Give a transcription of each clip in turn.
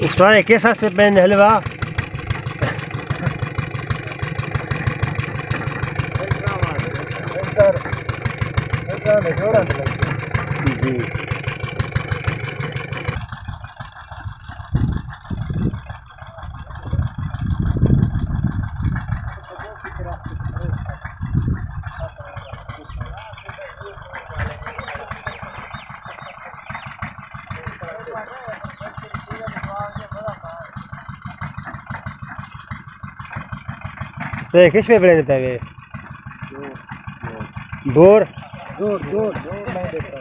Storia che sa se bene हलवा जी Stai che ci prende te? Dor नहीं देता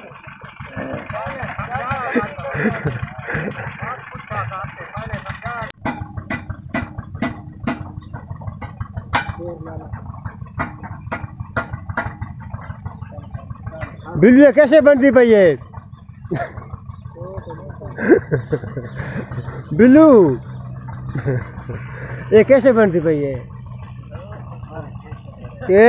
बिल्ली कैसे बनती पई है बिल्लू ये कैसे बनती पई है के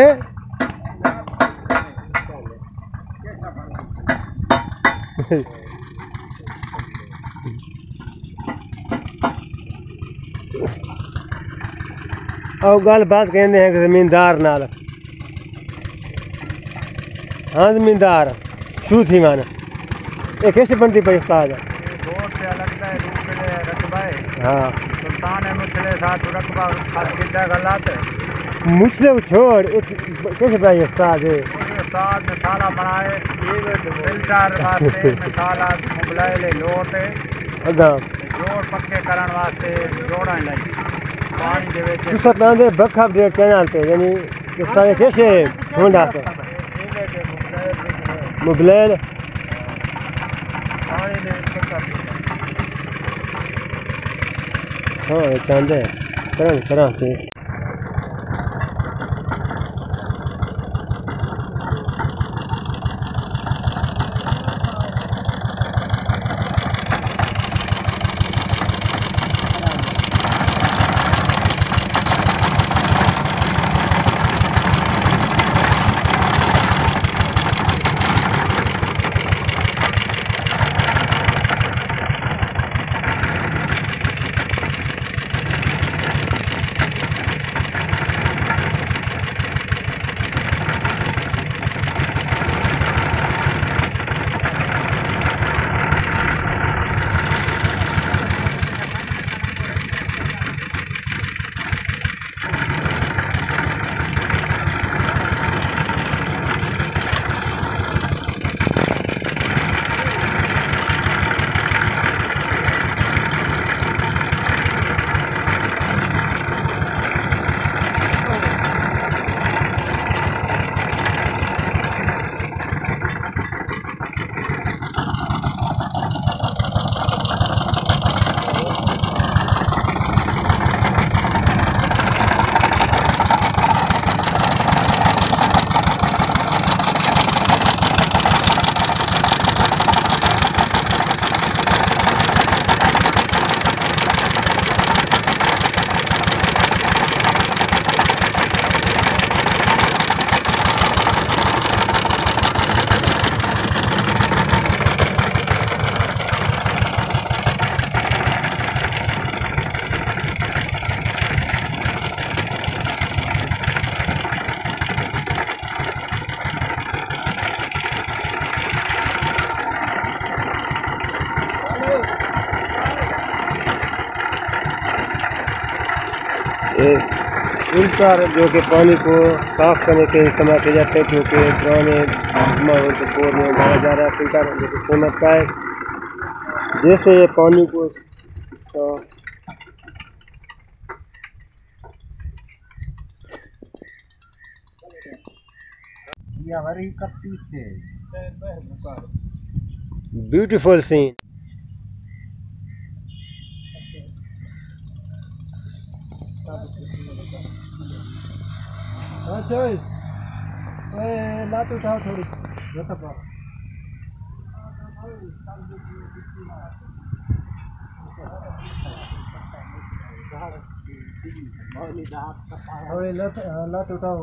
और गल बात कहते हैं जमींदार नाल हाँ जमींदार शू थी मान ये कैसे बनती पई उस्ताद हाँ मुझसे छोड़ कैसे भाई उस्ताद उस्ताद मसाला बनाए फिल्टर वास्ते मसाला मुबलैले लोट अगा जोड़ पक्के करन वास्ते जोड़न लगी पानी दे विच तुसा पांदे बख अपडेट चैनल पे यानी उस्ताद कैसे ढूंढा से मुबलैल हाँ चांदे करा के फिल्टर जो कि पानी को साफ करने के इस्तेमाल किया जाता है, क्योंकि पुराने माहौल के बोर में डाला जा रहा है फिल्टर जो कि सीमेंट का है, जैसे ये पानी को साफ ब्यूटीफुल सीन। लात उठाओ थोड़ी लात उठाओ।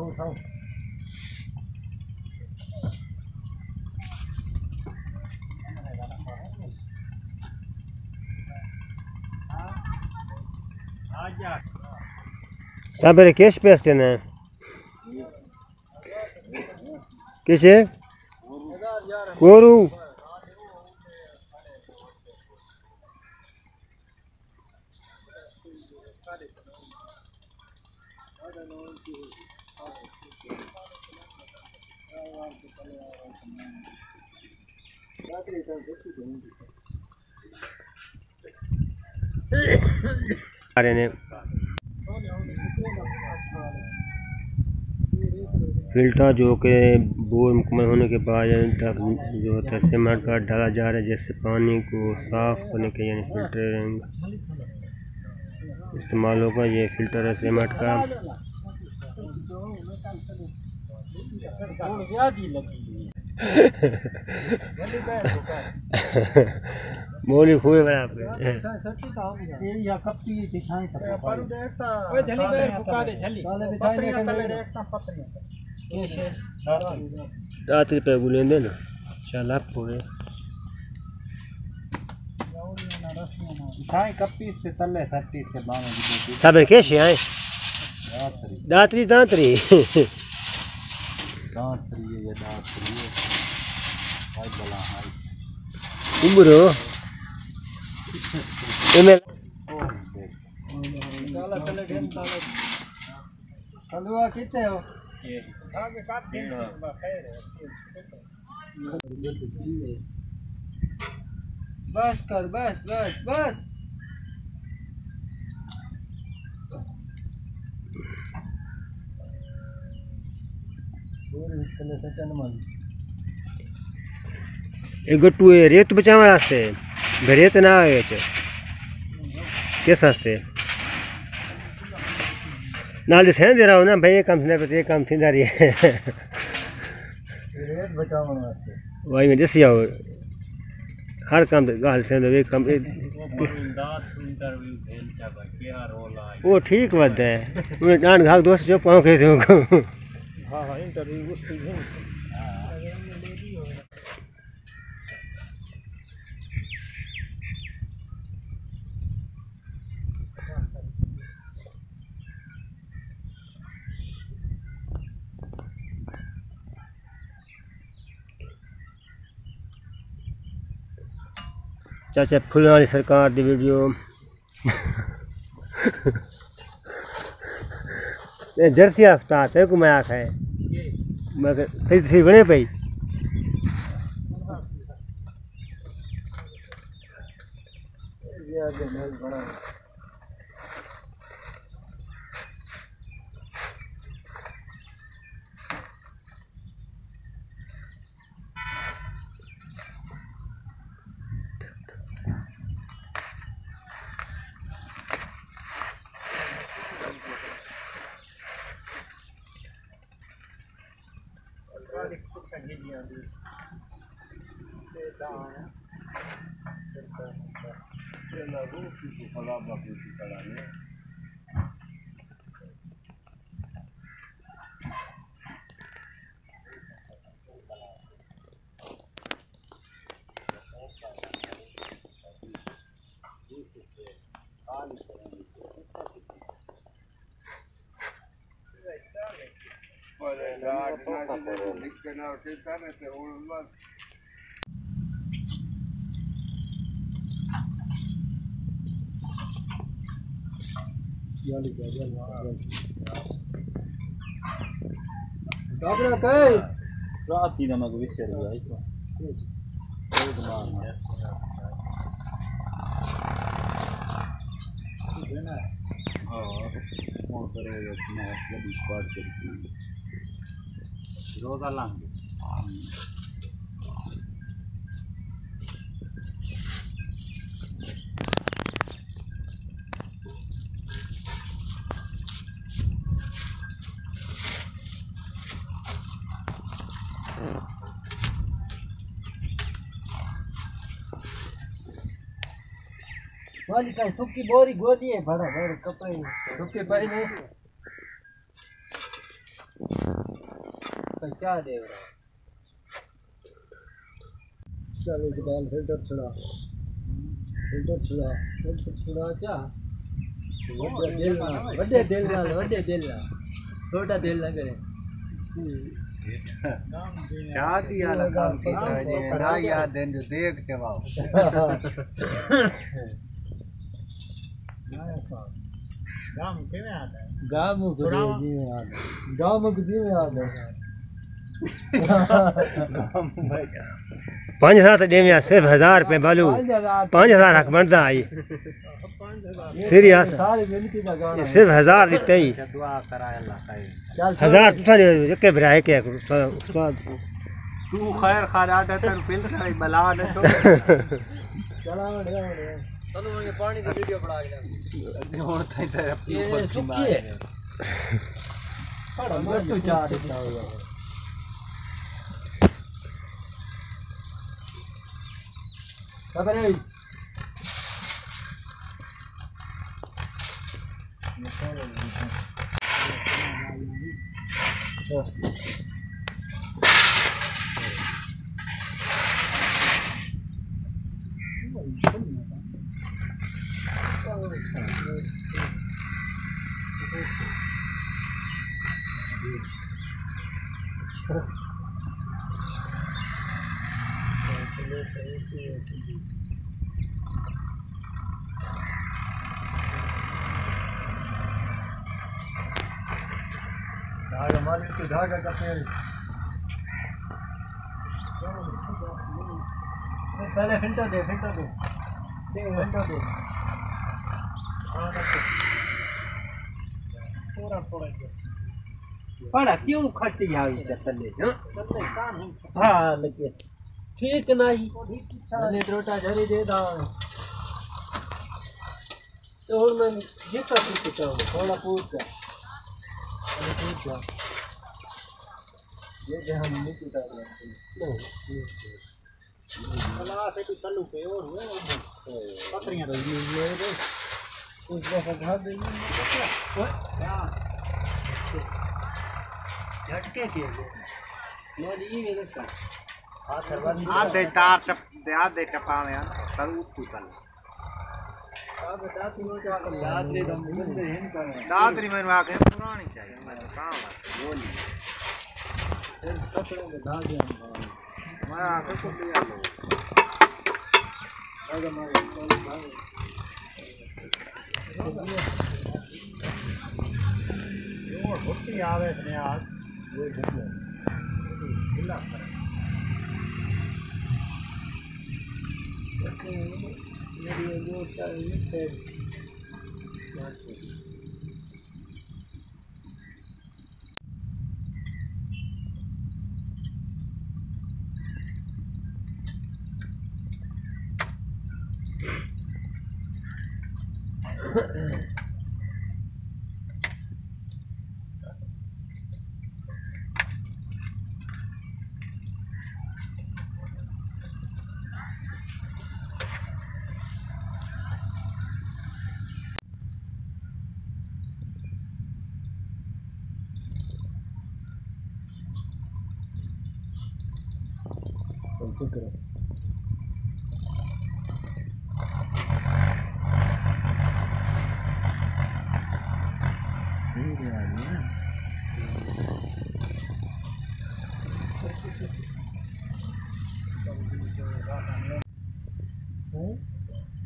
Sabere keş bestene. Keşe? Koru. Filter जो कि बोर मुकम्मल होने के बाद जो होता है सीमेंट का डाला जा रहा है, जैसे पानी को साफ करने के यानी फिल्टरिंग इस्तेमाल होगा। ये फिल्टर है सीमेंट का। मोली खुए बना पे या कपटी दिखाएं रात पे बुलेंदे ना चला पूरे दिखाएं कपटी से तले सट्टी से बांध सब कैसे आए दात्री दात्री दात्री ये दात्री हाय बला हाय उम्रो इमेल काला चले गए ताला हलवा कितने हो ये आगे काट दे बस कर बस बस बस एक गट्टू है रेत बचाव वास्ते रेत ना आए किस वास्ते नाल से दे रहा हूँ ना भाई, ये काम से काम थी रही है रेत बचाव वास्ते वही में जैसे आओ हर काम गाल से वे काम वो ठीक बात है उन्हें डांड घाक दोस्त जो पाँव कैसे हो। हाँ हाँ इंटरव्यू उसकी चाचा फुलानी सरकार दी वीडियो जर्सी हफ्ता है को मैं आखा है मैं थी बने पई रात की मैं कोई शेर गया इसको रोजा लांगे वाली का सुक्की बोरी गोली है बड़ा बड़ा कपड़े सुक्की भाई ने क्या दे रहा चल इस बाल फिल्टर छुड़ा क्या वड्डे दिल छोटा दिल ना करे शादी वाला काम कीता है जी ना याद दिन जो देख चवाओ गाम के में आता है 5,000 देविया सिर्फ 1000 रुपए बालू 5,000 हक बनता आई सीरियस सिर्फ 1000 दिते ही दुआ कराए अल्लाह खाए 1000 तुसा दे के भराए के उस्ताद तू खैर खाराटा तेन फिल्म करे बला ने तो चला चलो मैं पानी की वीडियो बना के हुन ताई तेरे ये सुक्की है बड़ा मोटू चार देता हुआ खबर है मालिक के धागा का पेड़ पहले फिल्टर दे पड़ा क्यों खट्टी आई चले हाँ लगे ठीक नहीं चले रोटा झरी दे दा तो और मैं जितना कुछ थोड़ा पूछ ये हम नहीं पीता अल्लाह से तो तल्लू पे और हुए पत्रियां तो ये उस जगह घर दे झटके के मोदी ये देखा आधे तार आधे टपावे सर उतू चल दादरी मैंने आके पुरानी चाहिए मैं काम बोली मैं आके तो ले आ लो यो होती आवे ने आज वो ढिला मेरी जो चाहिए है शुक्र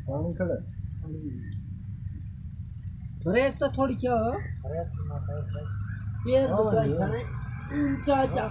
पानी खड़ा ब्रेक तो थोड़ी क्या पैर दुखाई सने ऊंचा जा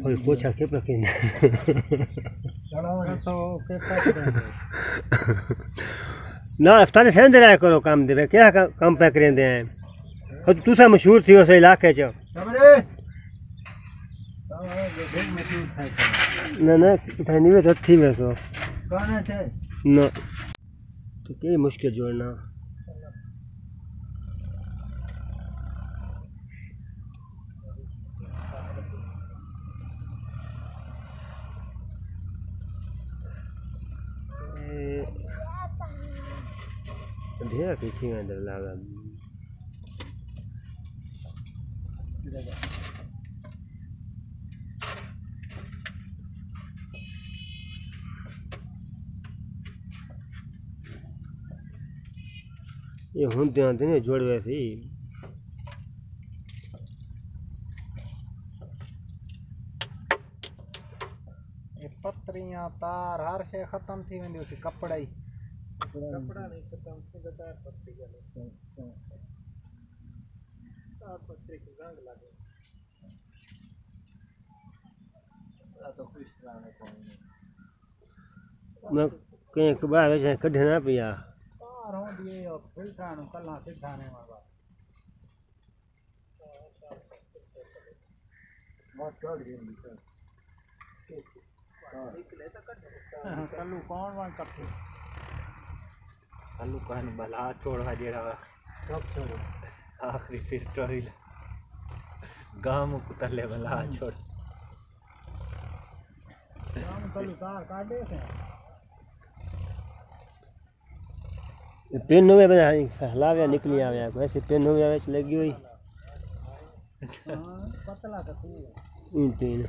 और पोछा के रखे ना अफ्तार से अंदर आया करो काम दे क्या काम पे करेंदे हैं और तू सा मशहूर थी उस इलाके च ना ना इधर नहीं वे थी में तो कौन थे ना तो क्या मुश्किल जोड़ना dia kucing ada larang. ये होते आते ने जोड़ वैसे ही पत्रियां तार हर शे खत्म थी वेंदी उसी कपड़ा ही कपड़ा नहीं खत्म थी तार पत्ती गले तार पत्ती की जंग लगे तो खुश रहने को मैं कहीं कबार वैसे कढ़े ना पिया तार हो दिए और फिल्टर कल्ला सिद्धाने वाला बहुत कर गई सर कल्लू कौन वन कट्ठे कल्लू कहन बला छोड़वा जेड़ा कब छोड़ो आखिरी फिर टोरी गांव को तले बला छोड़ गांव कल्लू तार काटे से पेन में बना फैलावे निकली आवे वैसे पेन में आवे लगी हुई हां पतला कथी पेन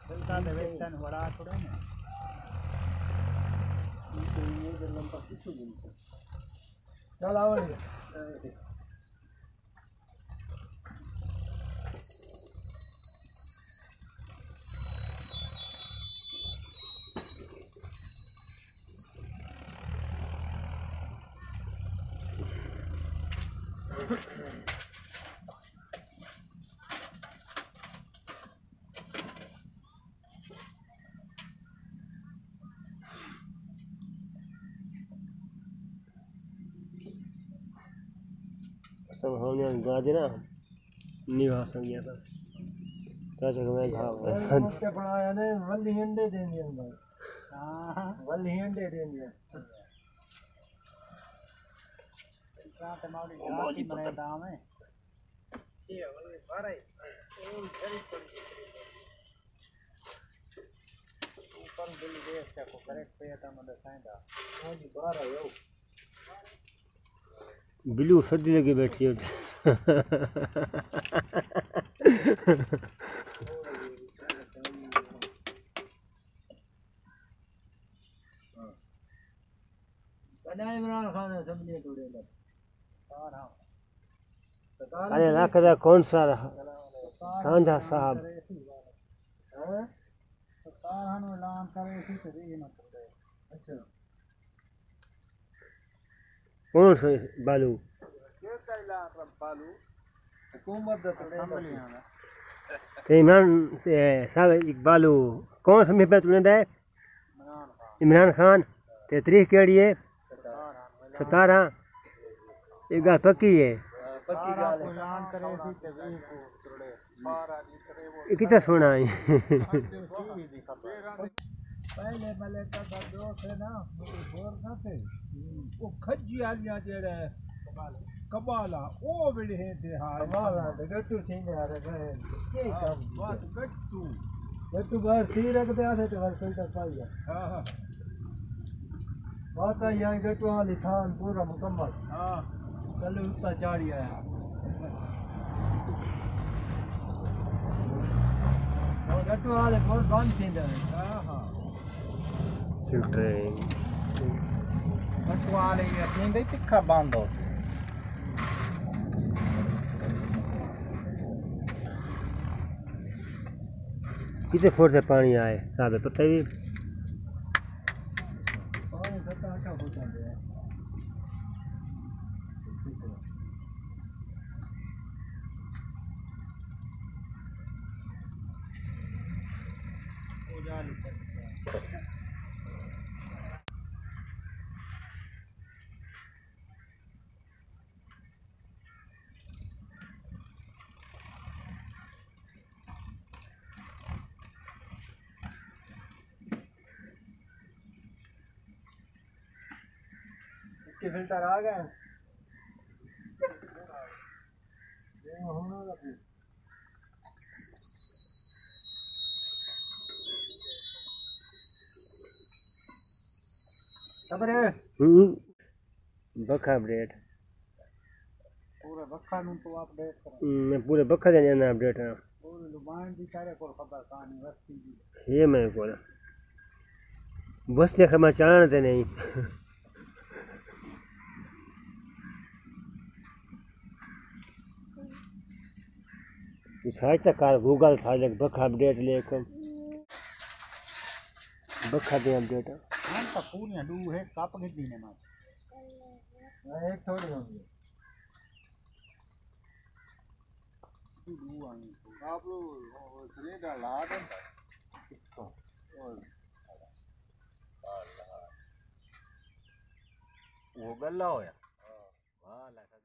चलता है वेतन बड़ा थोड़ा ना ये लंबा कुछ नहीं चल आओ सब हमने गाजरा निभा संगिया था चाचा को मैं भाव मुझे बनाया ने वल्ली अंडे देंगे भाई हां वल्ली अंडे देंगे रात मावड़ी जाती मरे दाम है ये वल्ली बारे ओ जरी पड़ी ऊपर दिल देख को करेक्ट पे था मतलब साइंदा ओ जी बाहर आयो बिल्लू सर्दी लगी बैठी है बनाए इमरान खान समझे थोड़े लग अरे राखदा कौन सा सांझा साहब हैं सरकार हन ऐलान करे थी तो ये ना पड़े अच्छा कौन से बालू ये कैला बालू हुकूमत दा असेंबली आना ते इमरान से साहब एक बालू कौन सा में पे तूने दे इमरान खान ते तरीक केड़ी है 17 ये गल पक्की है पक्की गल है ऐलान करे सी ते 20 को कितना सोना है पहले मले का जो थे ना बोर ना थे वो खज्जी आलिया जेड़े कबाला ओ विड़े थे हां कमाल है गट्टू सिंह यार ये काम बात गट्टू गट्टू बाहर थी रखते आथे तो हर फिल्टर पाई है हां हां बात आई है गट्टू वाली थान पूरा मुकम्मल हां कल उत्ता चाड़ी आया और गट्टू वाले बहुत बंद थींदा हां हां फिल्टर गट्टू वाले ये थींदे तिखा बंद हो कितने फुट से पानी आए साहब पता भी पानी 7-8 फुट आंदे है ओ जाली के फिल्टर आ गए ये होना था फिर खबर है बखा अपडेट पूरे बखा नु तो अपडेट कर मैं पूरे बखा देने ना अपडेट है पूरे लुबान दी सारे को खबर कहानी वस्ती दी ये मैं को बस ने खमा चाहते नहीं आज तक गूगल था जब बखा अपडेट लेकर बखा दे अपडेट हम तो पूरी डू है कप के दीने में एक थोड़ी होगी डू आई आप लोग सने डाला दे इसको और वो गल्ला होया हां वाह